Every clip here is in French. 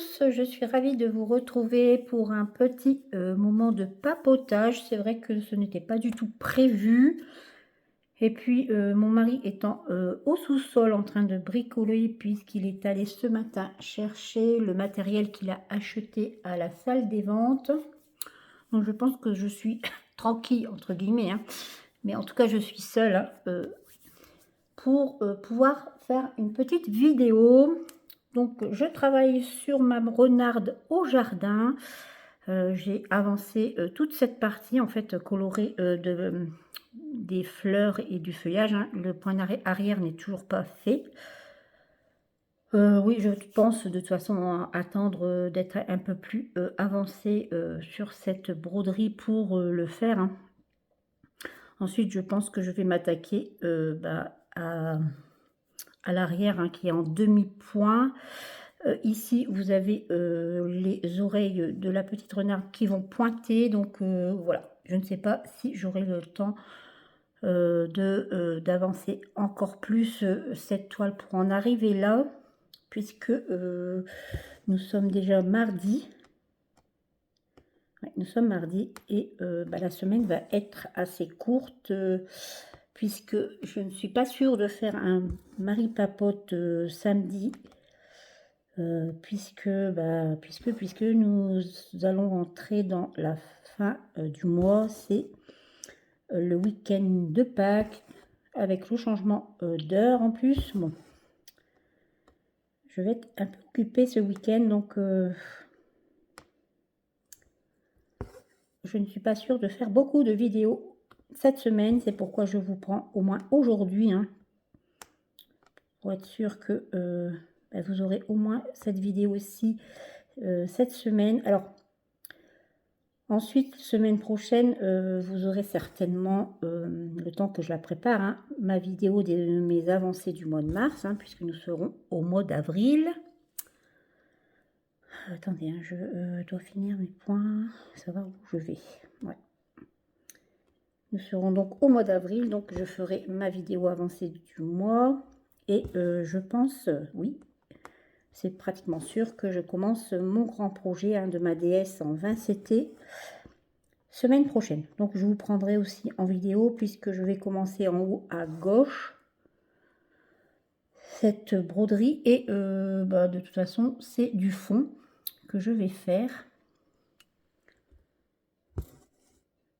tous, je suis ravie de vous retrouver pour un petit moment de papotage. C'est vrai que ce n'était pas du tout prévu. Et puis, mon mari étant au sous-sol en train de bricoler, puisqu'il est allé ce matin chercher le matériel qu'il a acheté à la salle des ventes. Donc, je pense que je suis tranquille, entre guillemets, hein. Mais en tout cas, je suis seule hein, pour pouvoir faire une petite vidéo. Donc, je travaille sur ma renarde au jardin. J'ai avancé toute cette partie, en fait, colorée des fleurs et du feuillage, hein. Le point d'arrêt arrière n'est toujours pas fait. Oui, je pense de toute façon attendre d'être un peu plus avancée sur cette broderie pour le faire, hein. Ensuite, je pense que je vais m'attaquer à l'arrière, hein, qui est en demi-point. Ici, vous avez les oreilles de la petite renarde qui vont pointer. Donc voilà, je ne sais pas si j'aurai le temps d'avancer encore plus cette toile pour en arriver là, puisque nous sommes déjà mardi. Ouais, nous sommes mardi et la semaine va être assez courte puisque je ne suis pas sûre de faire un mari papote samedi. Puisque nous allons entrer dans la fin du mois, c'est le week-end de Pâques, avec le changement d'heure en plus. Bon, je vais être un peu occupée ce week-end, donc je ne suis pas sûre de faire beaucoup de vidéos cette semaine. C'est pourquoi je vous prends au moins aujourd'hui, hein, pour être sûr que vous aurez au moins cette vidéo aussi cette semaine. Alors, ensuite, semaine prochaine, vous aurez certainement, le temps que je la prépare, hein, ma vidéo de mes avancées du mois de mars, hein, puisque nous serons au mois d'avril. Attendez, hein, je dois finir mes points, savoir où je vais. Ouais. Nous serons donc au mois d'avril, donc je ferai ma vidéo avancée du mois. Et je pense, oui, c'est pratiquement sûr que je commence mon grand projet, hein, de ma déesse en 20 CT. Semaine prochaine. Donc je vous prendrai aussi en vidéo puisque je vais commencer en haut à gauche cette broderie et de toute façon c'est du fond que je vais faire.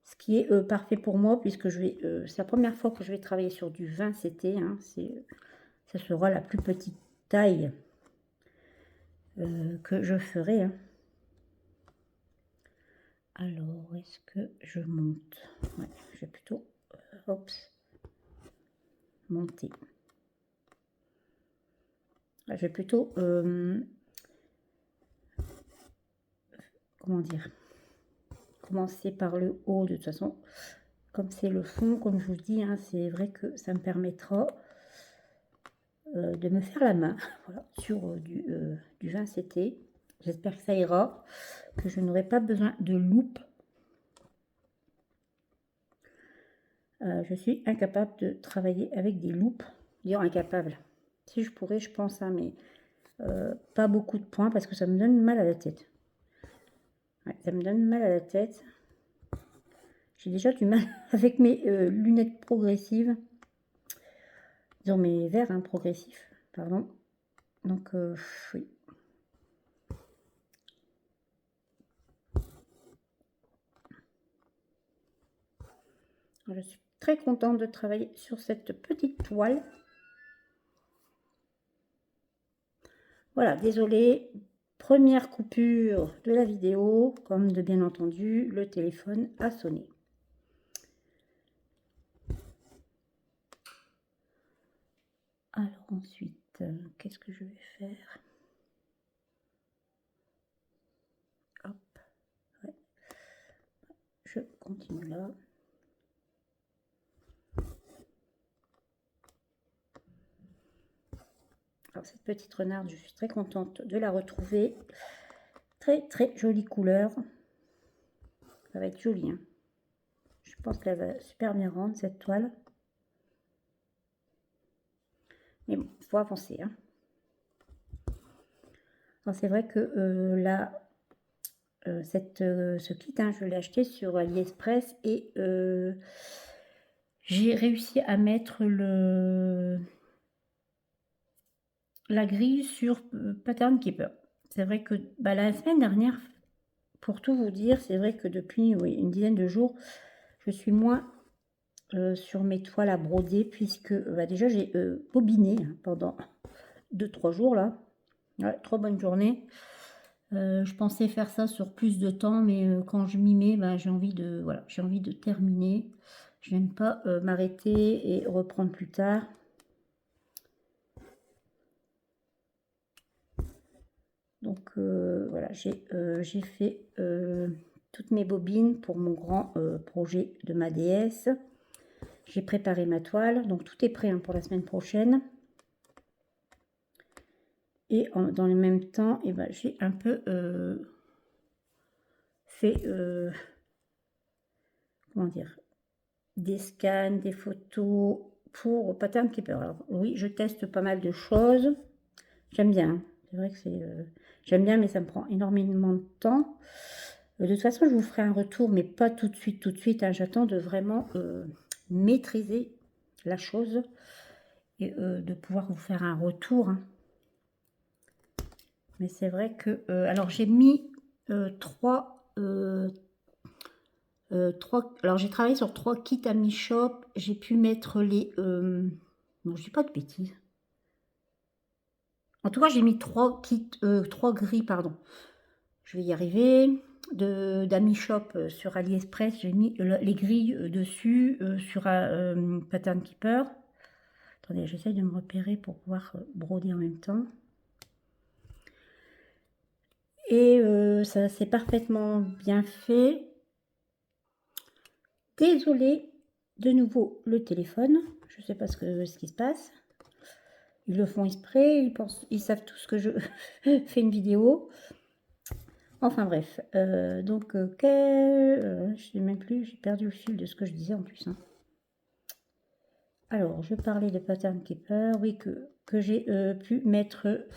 Ce qui est parfait pour moi puisque c'est la première fois que je vais travailler sur du 20 CT, hein, ça sera la plus petite taille que je ferai, hein. Alors, est-ce que je monte? Ouais, je vais plutôt monter. Je vais plutôt comment dire, commencer par le haut. De toute façon, comme c'est le fond, comme je vous dis, hein, c'est vrai que ça me permettra de me faire la main voilà, sur du 20 CT. J'espère que ça ira, que je n'aurai pas besoin de loupe. Je suis incapable de travailler avec des loupes. Dire incapable. Si je pourrais, je pense, hein, mais pas beaucoup de points parce que ça me donne mal à la tête. Ouais, ça me donne mal à la tête. J'ai déjà du mal avec mes lunettes progressives. Disons mes verres, hein, progressifs, pardon. Donc, oui. Je suis très contente de travailler sur cette petite toile. Voilà, désolée. Première coupure de la vidéo. Comme de bien entendu, le téléphone a sonné. Alors ensuite, qu'est-ce que je vais faire? Hop, ouais. Je continue là. Alors cette petite renarde, je suis très contente de la retrouver. Très très jolie couleur. Ça va être joli, hein. Je pense qu'elle va super bien rendre cette toile. Mais bon, il faut avancer, hein. Alors c'est vrai que là, ce kit, hein, je l'ai acheté sur AliExpress et j'ai réussi à mettre la grille sur Pattern Keeper. C'est vrai que bah, la semaine dernière, pour tout vous dire, c'est vrai que depuis oui, une dizaine de jours, je suis moins sur mes toiles à broder puisque bah, déjà j'ai bobiné hein, pendant 2-3 jours là. Ouais, 3 bonnes journées. Je pensais faire ça sur plus de temps, mais quand je m'y mets, bah, j'ai envie de voilà, j'ai envie de terminer. Je n'aime pas m'arrêter et reprendre plus tard. Donc voilà, j'ai fait toutes mes bobines pour mon grand projet de ma déesse. J'ai préparé ma toile, donc tout est prêt hein, pour la semaine prochaine. Et dans le même temps, eh ben, j'ai un peu fait, comment dire, des scans, des photos pour Pattern Keeper. Alors oui, je teste pas mal de choses. J'aime bien, hein. C'est vrai que c'est... j'aime bien, mais ça me prend énormément de temps. De toute façon, je vous ferai un retour, mais pas tout de suite, hein. J'attends de vraiment maîtriser la chose et de pouvoir vous faire un retour, hein. Mais c'est vrai que... alors, j'ai mis trois... alors, j'ai travaillé sur 3 kits à mi-shop. J'ai pu mettre les... non, je dis pas de bêtises. En tout cas, j'ai mis 3 kits, 3 grilles, pardon. Je vais y arriver. D'Ami Shop sur AliExpress, j'ai mis les grilles dessus sur Pattern Keeper. Attendez, j'essaye de me repérer pour pouvoir broder en même temps. Et ça s'est parfaitement bien fait. Désolée, de nouveau le téléphone. Je ne sais pas ce qui se passe. Ils le font exprès, ils savent tous que je fais une vidéo. Enfin bref, donc je sais même plus, j'ai perdu le fil de ce que je disais en plus, hein. Alors, je parlais de Pattern Keeper, oui, que j'ai pu mettre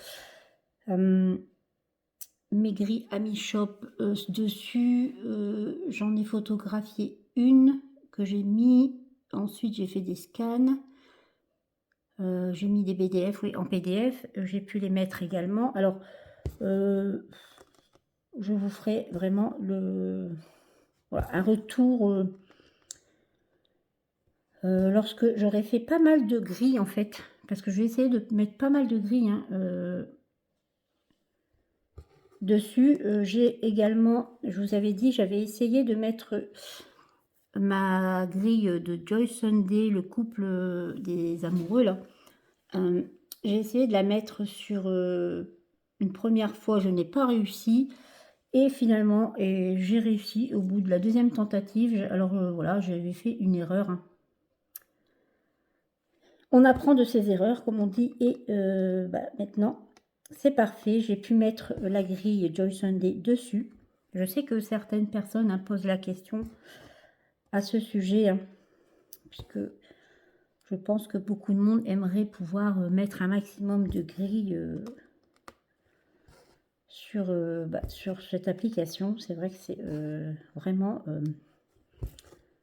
mes grilles Ami Shop dessus. J'en ai photographié une que j'ai mis. Ensuite, j'ai fait des scans. J'ai mis des PDF, oui, en PDF. J'ai pu les mettre également. Alors, je vous ferai vraiment voilà, un retour lorsque j'aurai fait pas mal de grilles en fait. Parce que je vais essayer de mettre pas mal de grilles hein, dessus. J'ai également, je vous avais dit, j'avais essayé de mettre ma grille de Joy Sunday, le couple des amoureux là. J'ai essayé de la mettre sur une première fois, je n'ai pas réussi. Et finalement, j'ai réussi au bout de la deuxième tentative. Alors voilà, j'avais fait une erreur, hein. On apprend de ses erreurs, comme on dit, et bah, maintenant, c'est parfait. J'ai pu mettre la grille Joy Sunday dessus. Je sais que certaines personnes hein, posent la question à ce sujet, hein, puisque je pense que beaucoup de monde aimerait pouvoir mettre un maximum de grilles sur cette application. C'est vrai que c'est vraiment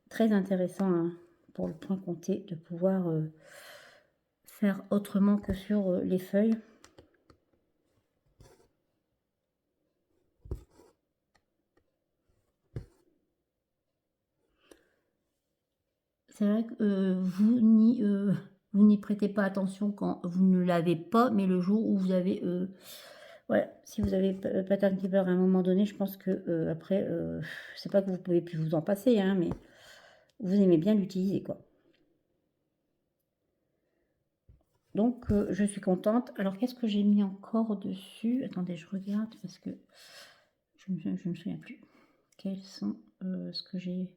très intéressant hein, pour le point compté de pouvoir faire autrement que sur les feuilles. C'est vrai que vous n'y prêtez pas attention quand vous ne l'avez pas, mais le jour où vous avez ouais, si vous avez Pattern Keeper à un moment donné, je pense que après, c'est pas que vous pouvez plus vous en passer, hein, mais vous aimez bien l'utiliser, quoi. Donc, je suis contente. Alors, qu'est-ce que j'ai mis encore dessus? Attendez, je regarde parce que je me souviens plus. Quels sont ce que j'ai...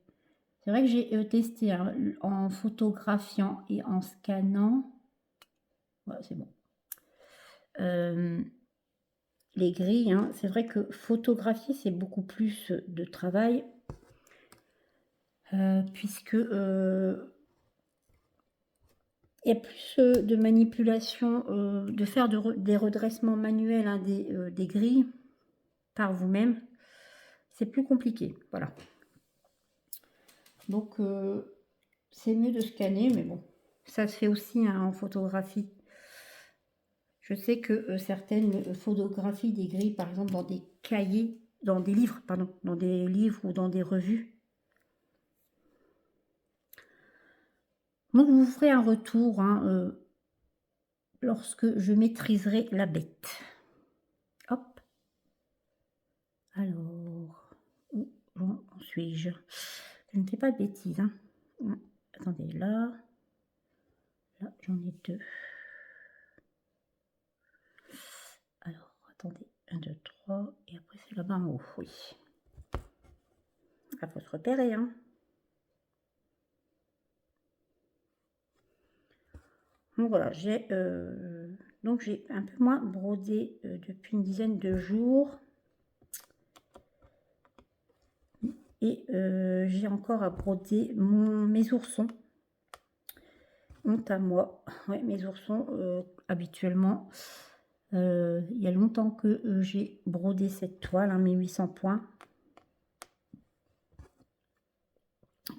C'est vrai que j'ai testé hein, en photographiant et en scannant. Ouais, c'est bon. Les grilles, hein, c'est vrai que photographier, c'est beaucoup plus de travail. Puisque Il y a plus de manipulation, de faire des redressements manuels, hein, des grilles par vous-même. C'est plus compliqué, voilà. Donc, c'est mieux de scanner, mais bon, ça se fait aussi, hein, en photographie. Je sais que certaines photographient des grilles, par exemple, dans des cahiers, dans des livres, pardon, dans des livres ou dans des revues. Donc, vous ferez un retour, hein, lorsque je maîtriserai la bête. Hop. Alors, où en suis-je? Je ne fais pas de bêtises, hein. Attendez, là, j'en ai 2. Alors, attendez, 1, 2, 3, et après c'est là-bas en haut, oui. Il faut se repérer, hein. Donc voilà, j'ai un peu moins brodé depuis une dizaine de jours. Et j'ai encore à broder mes oursons. Honte à moi. Ouais, mes oursons, habituellement, il y a longtemps que j'ai brodé cette toile, hein, mes 800 points.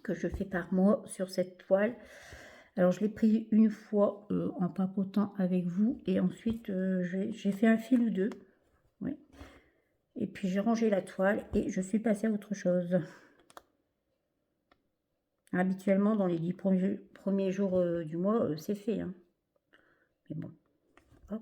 Que je fais par mois sur cette toile. Alors je l'ai pris une fois en papotant avec vous, et ensuite j'ai fait un fil ou deux. Oui. Et puis j'ai rangé la toile et je suis passée à autre chose. Habituellement, dans les 10 premiers jours du mois, c'est fait, hein. Mais bon, hop.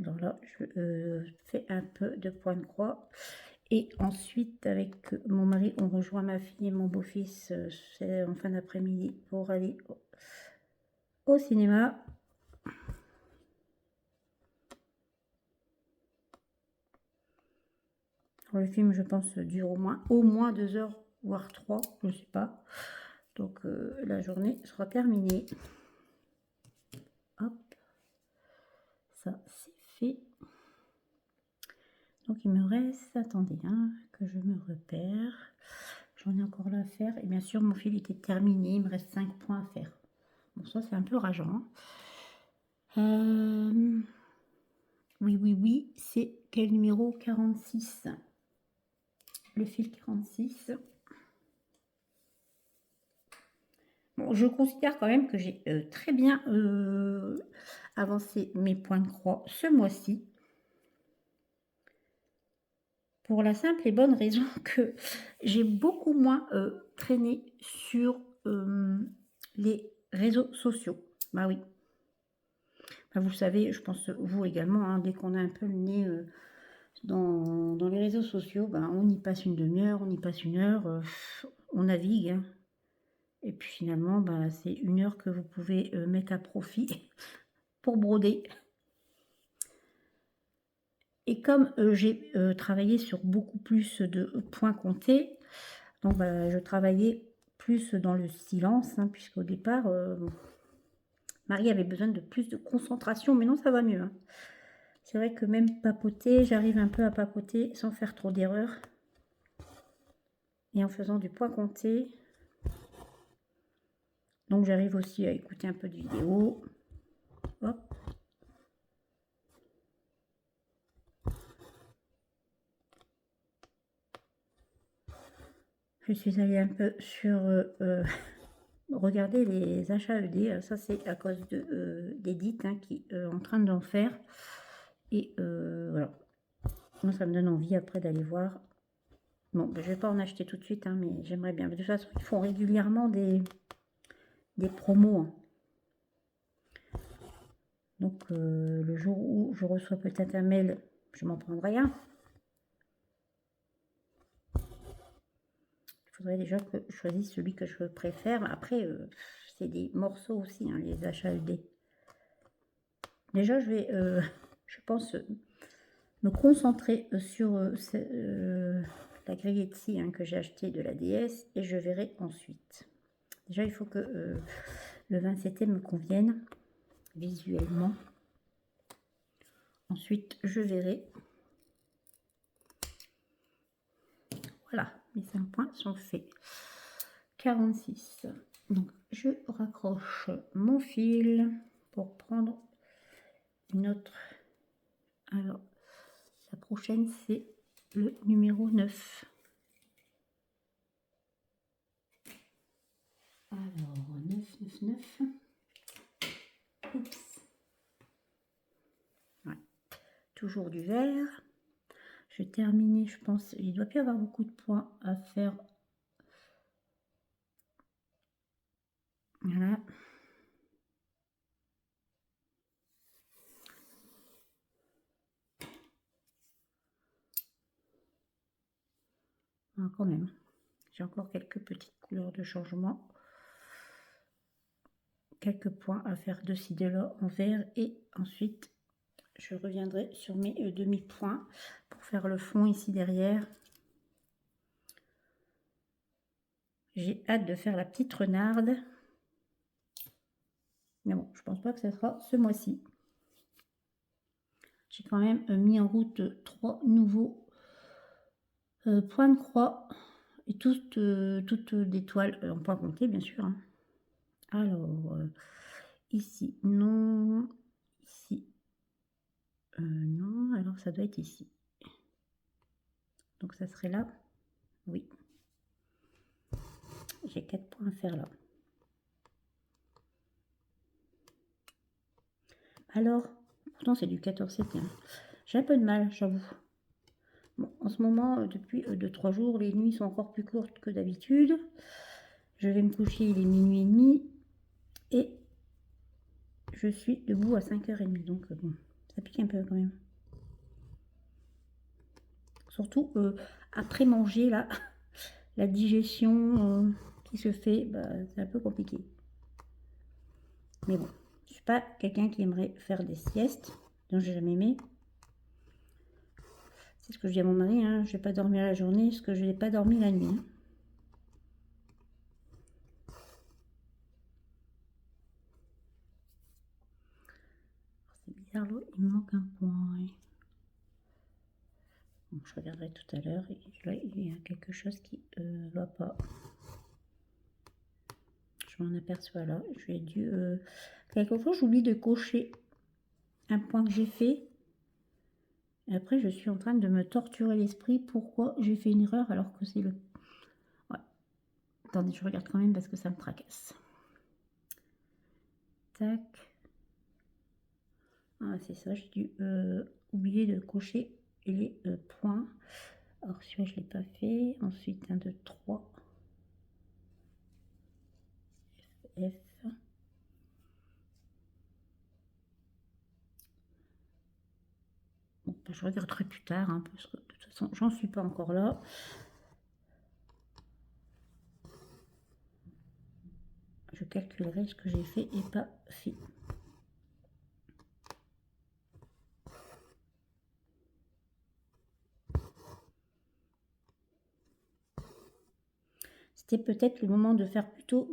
Alors là, je fais un peu de point de croix. Et ensuite, avec mon mari, on rejoint ma fille et mon beau-fils c'est en fin d'après-midi pour aller au cinéma. Le film, je pense, dure au moins 2 heures, voire 3, je ne sais pas. Donc, la journée sera terminée. Hop. Ça, c'est fait. Donc, il me reste, attendez, hein, que je me repère. J'en ai encore là à faire. Et bien sûr, mon fil était terminé. Il me reste 5 points à faire. Bon, ça, c'est un peu rageant. Oui, c'est quel numéro? 46. Le fil 46. Bon, je considère quand même que j'ai très bien avancé mes points de croix ce mois-ci. Pour la simple et bonne raison que j'ai beaucoup moins traîné sur les réseaux sociaux. Bah oui. Bah, vous le savez, je pense vous également, hein, dès qu'on a un peu le nez dans les réseaux sociaux, bah, on y passe une demi-heure, on y passe une heure, on navigue, hein. Et puis finalement, bah, c'est 1 heure que vous pouvez mettre à profit pour broder. Et comme j'ai travaillé sur beaucoup plus de points comptés, donc bah, je travaillais plus dans le silence, hein, puisqu'au départ, Marie avait besoin de plus de concentration, mais non, ça va mieux, hein. C'est vrai que même papoter, j'arrive un peu à papoter sans faire trop d'erreurs. Et en faisant du point compté. Donc j'arrive aussi à écouter un peu de vidéo. Hop. Je suis allée un peu sur regarder les achats ED. Ça, c'est à cause d'Edith, hein, qui est en train d'en faire. Et voilà. Moi, ça me donne envie après d'aller voir. Bon, ben, je vais pas en acheter tout de suite, hein, mais j'aimerais bien. De toute façon, ils font régulièrement des promos, hein. Donc, le jour où je reçois peut-être un mail, je m'en prendrai un. Il faudrait déjà que je choisisse celui que je préfère. Après, c'est des morceaux aussi, hein, les achats ED. Déjà, je vais, je pense, me concentrer sur la grille Etsy hein, que j'ai acheté de la DS et je verrai ensuite. Déjà, il faut que le 27e me convienne visuellement. Ensuite, je verrai. Voilà, mes 5 points sont faits. 46. Donc, je raccroche mon fil pour prendre une autre. Alors, la prochaine, c'est le numéro 9. Alors, 9, 9, 9. Oups. Ouais. Toujours du vert. Je vais terminer, je pense. Il ne doit plus y avoir beaucoup de points à faire. Voilà. Ah, quand même. J'ai encore quelques petites couleurs de changement. Quelques points à faire de ci de là en vert. Et ensuite, je reviendrai sur mes demi-points pour faire le fond ici derrière. J'ai hâte de faire la petite renarde. Mais bon, je pense pas que ce sera ce mois-ci. J'ai quand même mis en route 3 nouveaux points de croix. Et toutes des toiles en point compté, bien sûr. Hein. Alors, ici, non. Ici, non. Alors, ça doit être ici. Donc, ça serait là. Oui. J'ai 4 points à faire là. Alors, pourtant, c'est du 14-7. J'ai un peu de mal, j'avoue. Bon, en ce moment, depuis 2-3 jours, les nuits sont encore plus courtes que d'habitude. Je vais me coucher, il est minuit et demi. Et je suis debout à 5h30. Donc, bon, ça pique un peu quand même. Surtout après manger, là, la digestion qui se fait, bah, c'est un peu compliqué. Mais bon, je ne suis pas quelqu'un qui aimerait faire des siestes, donc j'ai jamais aimé. C'est ce que je dis à mon mari, hein, je vais pas dormir la journée, parce que je n'ai pas dormi la nuit. Hein. C'est bizarre, là, il me manque un point. Ouais. Bon, je regarderai tout à l'heure, là, il y a quelque chose qui ne va pas. Je m'en aperçois là, j'ai dû... quelquefois, j'oublie de cocher un point que j'ai fait. Et après, je suis en train de me torturer l'esprit. Pourquoi j'ai fait une erreur alors que c'est le... Ouais. Attendez, je regarde quand même parce que ça me tracasse. Tac. Ah, c'est ça, j'ai dû oublier de cocher les points. Alors, celui-là, je ne l'ai pas fait. Ensuite, 1, 2, 3. F. Bon, bah, je regarderai plus tard, hein, parce que de toute façon, j'en suis pas encore là. Je calculerai ce que j'ai fait et pas fait. C'était peut-être le moment de faire plutôt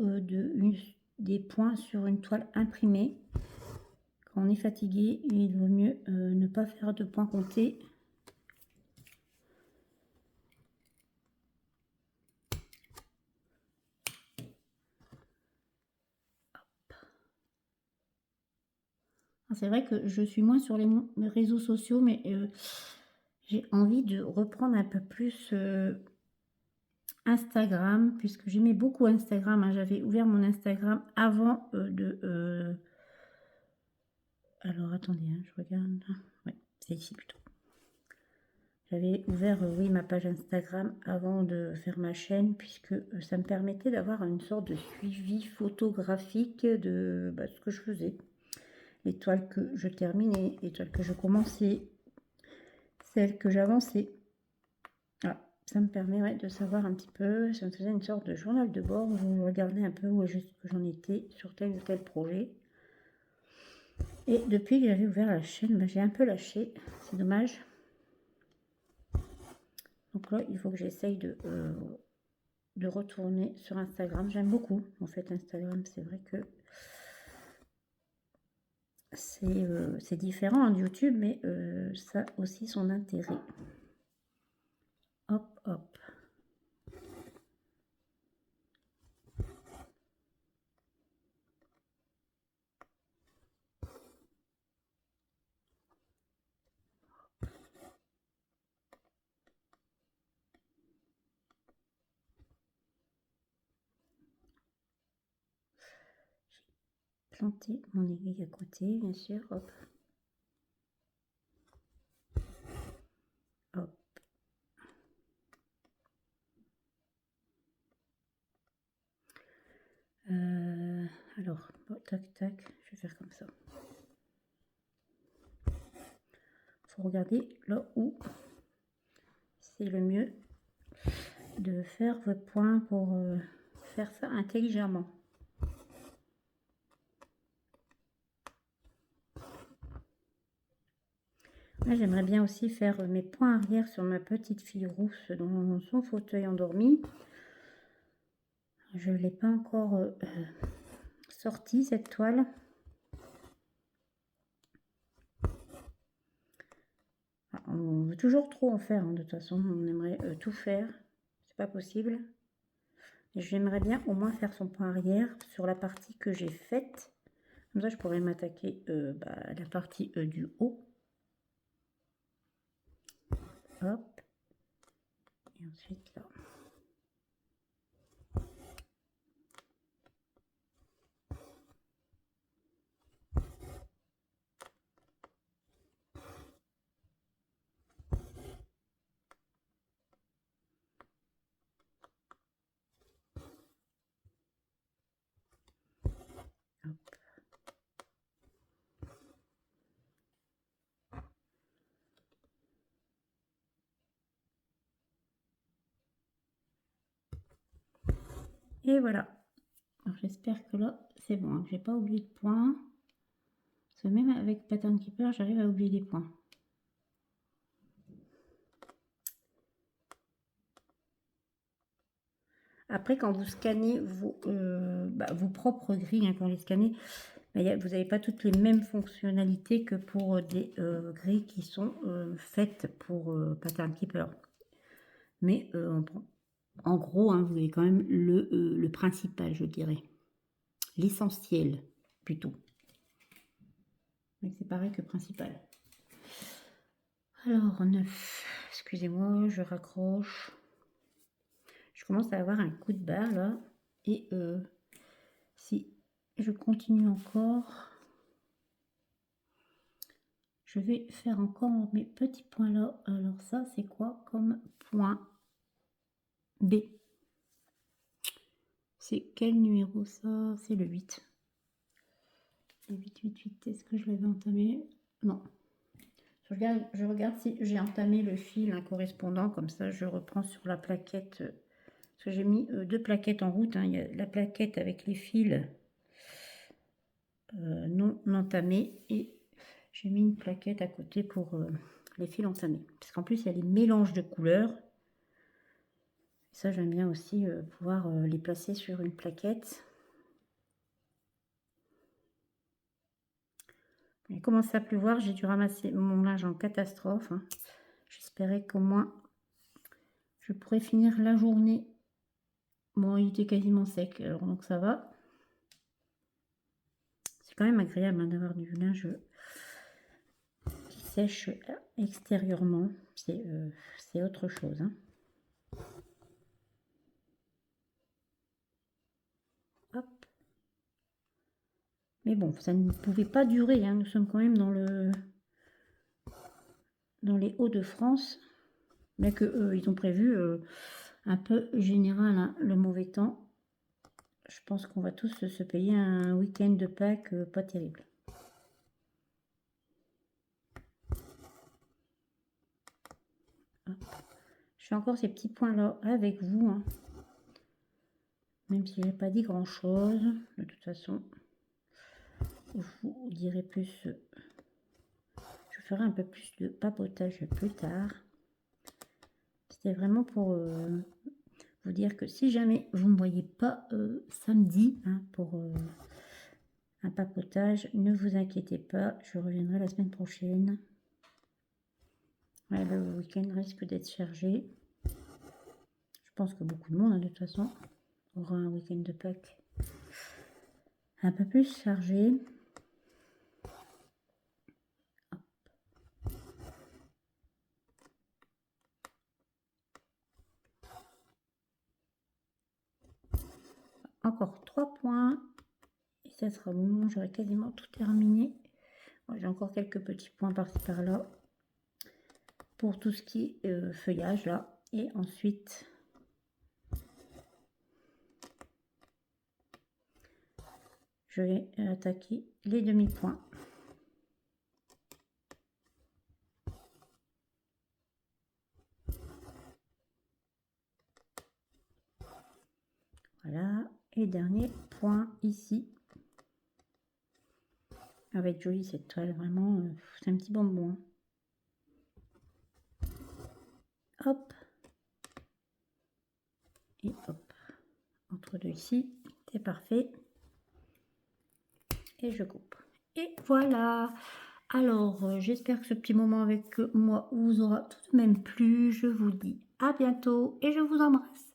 des points sur une toile imprimée. Quand on est fatigué, il vaut mieux ne pas faire de points comptés. C'est vrai que je suis moins sur les réseaux sociaux, mais j'ai envie de reprendre un peu plus Instagram, puisque j'aimais beaucoup Instagram. Hein. J'avais ouvert mon Instagram avant Alors, attendez, hein, je regarde. Oui, c'est ici plutôt. J'avais ouvert, oui, ma page Instagram avant de faire ma chaîne, puisque ça me permettait d'avoir une sorte de suivi photographique de ce que je faisais. Les toiles que je terminais, les toiles que je commençais, celles que j'avançais. Voilà, ça me permet de savoir un petit peu, ça me faisait une sorte de journal de bord où je regardais un peu où est-ce que j'en étais sur tel ou tel projet. Et depuis que j'avais ouvert la chaîne, j'ai un peu lâché, c'est dommage. Donc là, il faut que j'essaye de retourner sur Instagram. J'aime beaucoup, en fait, Instagram. C'est vrai que c'est différent de YouTube, mais ça a aussi son intérêt. Hop, hop. Planter mon aiguille à côté, bien sûr. Hop. Hop. Alors, bon, tac, tac, je vais faire comme ça. Faut regarder là où c'est le mieux de faire votre point pour faire ça intelligemment. Là, j'aimerais bien aussi faire mes points arrière sur ma petite fille rousse dans son fauteuil endormi. Je ne l'ai pas encore sortie, cette toile. On veut toujours trop en faire, hein, de toute façon, on aimerait tout faire. C'est pas possible. J'aimerais bien au moins faire son point arrière sur la partie que j'ai faite. Comme ça, je pourrais m'attaquer à la partie du haut. Hop. Et ensuite là. Hop. Et voilà. Alors j'espère que là, c'est bon. Hein, j'ai pas oublié de points. Parce que même avec Pattern Keeper, j'arrive à oublier des points. Après, quand vous scannez vos propres grilles, hein, quand les scannez, vous n'avez pas toutes les mêmes fonctionnalités que pour des grilles qui sont faites pour Pattern Keeper. Mais en gros, hein, vous avez quand même le principal, je dirais. L'essentiel, plutôt. Mais c'est pareil que principal. Alors, 9. Excusez-moi, je raccroche. Je commence à avoir un coup de barre, là. Et si je continue encore, je vais faire encore mes petits points là. Alors ça, c'est quoi comme point B? C'est quel numéro ça? C'est le 8. Le 8, 8, 8. Est-ce que je l'avais entamé? Non. Je regarde si j'ai entamé le fil correspondant. Comme ça, je reprends sur la plaquette. Parce que j'ai mis deux plaquettes en route. Hein. Il y a la plaquette avec les fils non entamés. Et j'ai mis une plaquette à côté pour les fils entamés. Parce qu'en plus, il y a les mélanges de couleurs. Ça, j'aime bien aussi pouvoir les placer sur une plaquette. Il commence à pleuvoir, j'ai dû ramasser mon linge en catastrophe. Hein. J'espérais qu'au moins je pourrais finir la journée. Bon, il était quasiment sec, alors donc ça va. C'est quand même agréable hein, d'avoir du linge qui sèche extérieurement. C'est autre chose. Hein. Hop. Mais bon, ça ne pouvait pas durer. Hein. Nous sommes quand même dans les Hauts-de-France. Mais que ils ont prévu un peu général hein, le mauvais temps. Je pense qu'on va tous se payer un week-end de Pâques pas terrible. Hop. Je fais encore ces petits points là avec vous. Hein. Même si j'ai pas dit grand chose. De toute façon, je vous dirai plus. Je ferai un peu plus de papotage plus tard. C'était vraiment pour vous dire que si jamais vous ne me voyez pas samedi hein, pour un papotage, ne vous inquiétez pas, je reviendrai la semaine prochaine. Ouais, le week-end risque d'être chargé. Je pense que beaucoup de monde, hein, de toute façon, aura un week-end de Pâques un peu plus chargé. Encore 3 points. Et ça sera bon, j'aurai quasiment tout terminé. Bon, j'ai encore quelques petits points par-ci par-là. Pour tout ce qui est feuillage là. Et ensuite, je vais attaquer les demi-points. Voilà. Et dernier point ici. Elle va être jolie cette toile, vraiment, c'est un petit bonbon. Hein. Hop. Et hop. Entre deux ici, c'est parfait. Et je coupe. Et voilà. Alors, j'espère que ce petit moment avec moi vous aura tout de même plu. Je vous dis à bientôt et je vous embrasse.